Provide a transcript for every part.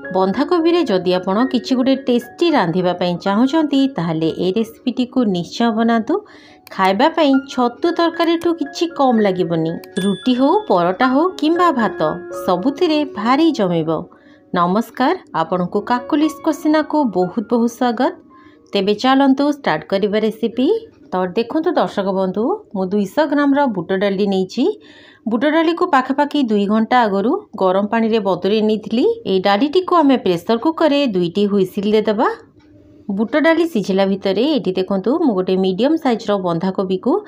बंधाकोबी रे जदि आपण किछि गुटे टेस्टी रांधिबा पई चाहुचंती ताहले ए रेसिपीटी को निश्चय बनातु। खाइबा पई छतु तरकारी ठू किछि कम लागिबनी। रुटी हो परोटा हो किंबा भात सबुथिरे भारी जमिबो। नमस्कार, आपनकु काकुलिस कोसिना को बहुत बहुत स्वागत। तेबे चलंतु स्टार्ट करिबा रेसिपी। तो देखंतु दर्शक बंधु, मु 200 ग्राम रो बुट डाली नेछि। बुट डाली को पाखापाखि 2 घंटा आगरू गरम पानी रे बदुरे नेथिली। ए डालीटी को आमे प्रेशर कुकर रे 2टी हुइसिल दे दबा। बुट डाली सिझिला भितरे एठी देखंतु मु गोटे मीडियम साइज रो बंधाकोबी को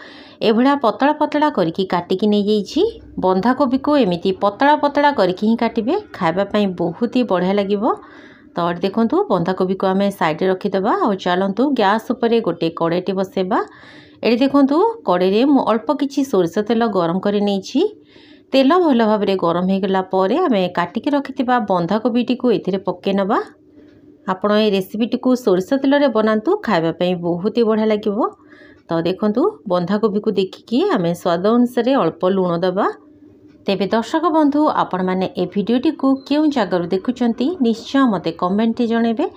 एभळा पतला पतला करिकि काटिकि नै जाईछि। बंधाकोबी को एमिति पतला पतला करिकि ही काटिबे, खाइबा पई बहुत ही बढ़िया लागिबो। तो देखंतु बंधाकोबी को आमे साइड रे रखि दबा और चलंतु गैस ऊपर गोटे कड़ाईटी बसेबा। एठी देखंतु कड़ाई रे मु अल्प किछि सोरिष तेल गरम करि नेछि। तेल भल भाव में गरम हो गला परे आमे काटिकि रखिथिबा बंधाकोबीटी को एथिरे पक्के नबा। आपण ए रेसिपीटी को सोरिष तेल रे बनांतु, खाइबा पई बहुत ही बढ़िया लागिबो। तो देखंतु बंधाकोबी को देखिकि आमे स्वाद अनुसार अल्प लूण दबा। तेबे दर्शक बंधु, आपण माने ए भिडियोटी को केउ जगह देखुचंती निश्चय मते कमेंट जणेबे,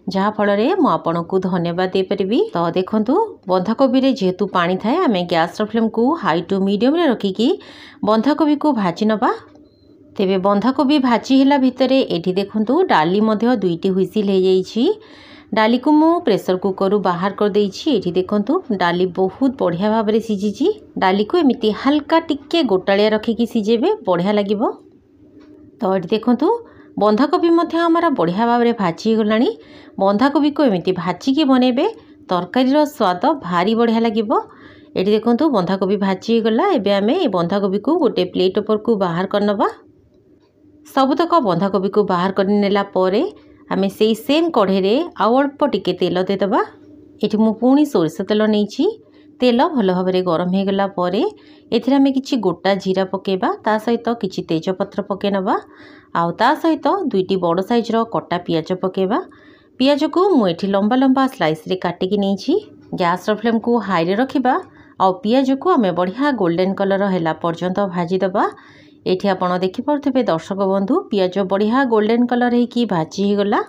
जहा फल रे मु आपनकु धन्यवाद दे परिबी। तो देखंतु बंधाकोबी रे जेतु पानी थाए आमे गैस रो फ्लेम को हाई टू मीडियम रे रखिकी बंधाकोबी को भाजी नबा। तेबे बंधाकोबी भाजी हिला भितरे एठी देखंतु डाली मध्य 2टी हुइसिल हे जाईछि। डाली को मु प्रेशर कुकर रु बाहर कर देइछि। एठी देखंतु डाली बहुत बढ़िया भाव रे सिझिछि। डाली को एमिति हल्का टिके गोटालिया रखिकी सिझेबे, बढ़िया लागिबो। तो एठी देखंतु बंधाकोबी मध्य हमारा बढ़िया भाव रे भाजी गलानी। बंधाकोबी को एमिति भाजी के बनेबे, तरकारी रो स्वाद भारी बढ़िया लागिबो। एठी देखंतु बंधाकोबी भाजी गला। एबे आमे ए बंधाकोबी को गोटे प्लेट ऊपर को बाहर करनबा। सबुतक बंधाकोबी को बाहर कर नेला परे आमे सेई सेम कढ़े रे आउ अल्प टिके तेल दे दबा। एठी मु पुणी सोरिष तेल नेछि। तेल भल भाव में गरम हो गला परे एथिरे आमे किछि गोटा जीरा पकेबा, ता सहित किछि तेजपत्र पके नबा। आउ ता सहित 2टी बड़ साइज रो कटा पियाज पकेबा। पियाज को मु एठी लंबा लंबा स्लाइस रे काटिकि नेछि। गैस रो फ्लेम को हाई रे रखिबा। आउ पियाज को आमे बढ़िया गोल्डन कलर हैला पर्यंत भाजी दबा। एठी आपण देखि परथिबे दर्शक बंधु, पियाज बढ़िया गोल्डन कलर हेकी भाजी हो गला।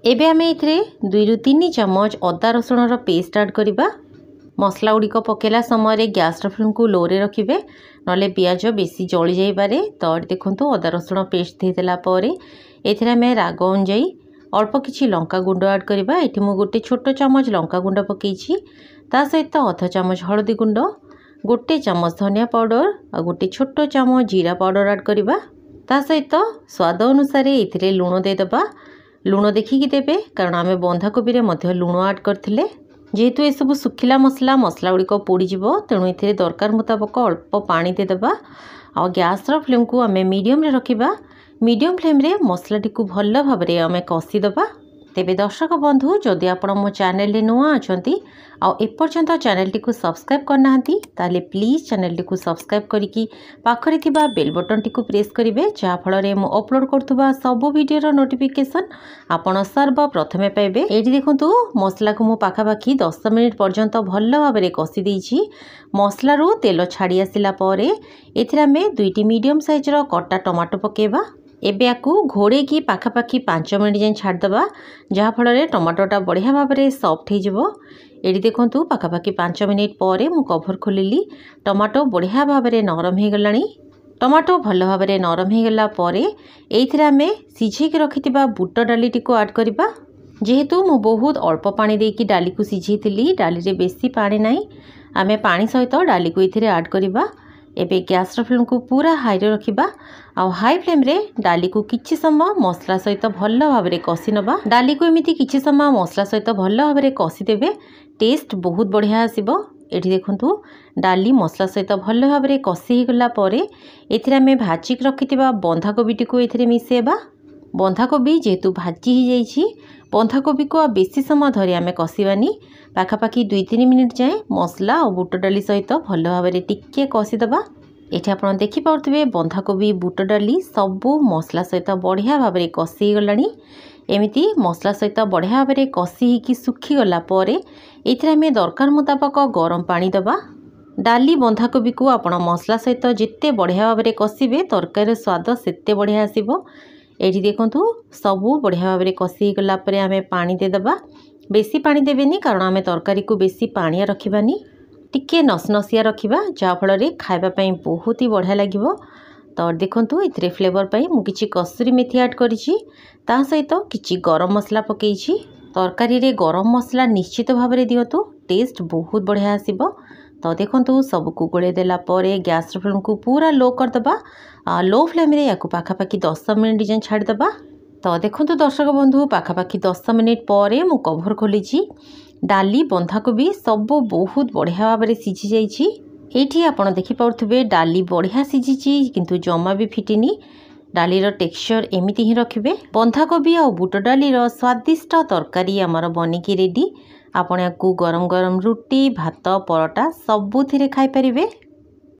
एबे आमे एथिरे 2 रु 3 चम्मच अदा रसुण रो पेस्ट ऐड करिबा। मसला गुडी को पकेला समय रे गैस रो फ्लेम को लो रे रखिबे, नले पियाज बेसी जळी जाई पारे। तो देखंतु अदा रसुण पेस्ट दे देला परे एथिरे आमे राग अनुଯାयी अल्प किछि लंका गुंड ऐड करिबा। एठी मु गोटे छोटो चम्मच लंका गुंड पकेछि, ता सहित अध चम्मच हळदी गुंड, गोटे चम्मच धनिया पाउडर और गोटे छोटो चम्मच जीरा पाउडर ऐड करिबा। ता सहित स्वाद अनुसार एथिरे लूण दे दबा। लूण देखिकी देबे, कारण आमे बंधाकोबी रे मध्य लूण ऐड करथिले। जेहेतु ए सब सुखिला मसला गुडी को पोड़ी जिवो, तेणु एथिरे दरकार मुताबक अल्प पानी दे दबा। आ गैस रो फ्लेम को आमे मीडियम रे रखिबा। मीडियम फ्लेम रे मसला टी को भल भाव रे आमे कसी दबा। तेबे दर्शक बंधु, जदि आपण मो चैनल रे नुआ अछंती आ एपर्यंत चैनल टी को सब्सक्राइब करनाहंती, ताले प्लीज चैनल टी को सब्सक्राइब करिकी पाखरे थिबा बेल बटन टी को प्रेस करिवे, जहा फल रे मो अपलोड करथुबा सब वीडियो रो नोटिफिकेशन आपण सर्व प्रथमे पाइबे। एठी देखंतु मसला को मो पाखापाखि 10 मिनिट पर्यंत भल भाव रे कसी देइछि। मसला रो तेल छाड़ी आसिला परे एथिरा में 2टी मीडियम साइज रो कटा टमाटो पकेबा। एबे याकू घोड़े की पाखापाखि 5 मिनिट जाए छाड़ दबा, जहा फल रे टमाटोटा बढ़िया भाव में सॉफ्ट हो जिवो। एठी देखंतु पाखापाखि 5 मिनिट परे मु कभर खोलिली। टमाटो बढ़िया भाव में नरम हो गलानी। टमाटो भल भाव में नरम हो गला परे एथिरे आमे सिझेकी रखिथिबा बुट डालीटी को ऐड करिबा। जेहेतु मु बहुत अल्प पानी देकी डाली को सिझेइथिली, डाली रे बेसी पानी नाही, आमे पानी सहित डाली को एथिरे ऐड करिबा। एबे गैस रो फ्लेम को पूरा हाई रे रखिबा। आ हाई फ्लेम रे डाली को किछि समय मसला सहित भल भाव में कसी नबा। डाली को एमिति किछि समय मसला सहित भल भाव में कसी देबे, टेस्ट बहुत बढ़िया आसीबो। एठी देखंतु डाली मसला सहित भल भाव में कसी ही गला परे एथिरे आमे भाजी रखिथिबा बंधाकोबीटी को एथिरे मिसेबा। बंधाकोबी जेहेतु भाजी ही जाइछि, बंधाकोबी को बेसी समय धरि आमे कसिबानी। पाखापाखि 2-3 मिनिट जाए मसला और बुट डाली सहित भल भाव में टिके कसी दबा। एठी आपण देखि पाउथिबे बंधाकोबी बुट डाली सबु मसला सहित बढ़िया भाव में कसी गलानी। एमिति मसला सहित बढ़िया भाव में कसी ही सुखी गला परे एथिरे आमे दरकार मुताबक गरम पानी दबा। डाली बंधाकोबी को आपण मसला सहित जिते बढ़िया भाव में कसिबे तरकारी स्वाद सेते बढ़िया आसीबो। एठी देखंतु सबू बढ़िया भाव में कषि गला परे आमे पानी देदेबा। बेसी पानी देबेनी कारण आमे तरकारी को बेसी पानिया रखिबानी, टिके नसनसिया रखिबा जाफल खाइबा पई बहुत ही बढ़िया लागिबो। तो देखंतु इतरे फ्लेवर पई मु किछि कसूरी मेथी ऐड करिछि, ता सहित किछि गरम मसला पकेइछि। तरकारी रे गरम मसला निश्चित भाव में दियंतु, टेस्ट बहुत बढ़िया आसीबो। तो देखंतु सबको गोले देला परे गैस फ्लेम को पूरा लो कर दबा। लो फ्लेम रे याकु पाखापाखि 10 मिनिट जन छाड़ दबा। तो देखंतु दर्शक बंधु पाखापाखि 10 मिनिट परे मु कभर खोलीछि। डाली बंधाकोबी सब बहुत बढ़िया भाव में सिझी जाइछि। एठी आपण देखि पाउथबे डाली बढ़िया सिझिछि किंतु जमा भी फिटिनी। डालीर टेक्सचर एमिति ही रखिबे। बंधाकोबी और बुट डालीर स्वादिष्ट तरकारी आमर बनिकी रेडी। आपण याकु गरम गरम रुटी, भात, परोटा सबुथिरे खाई परिबे।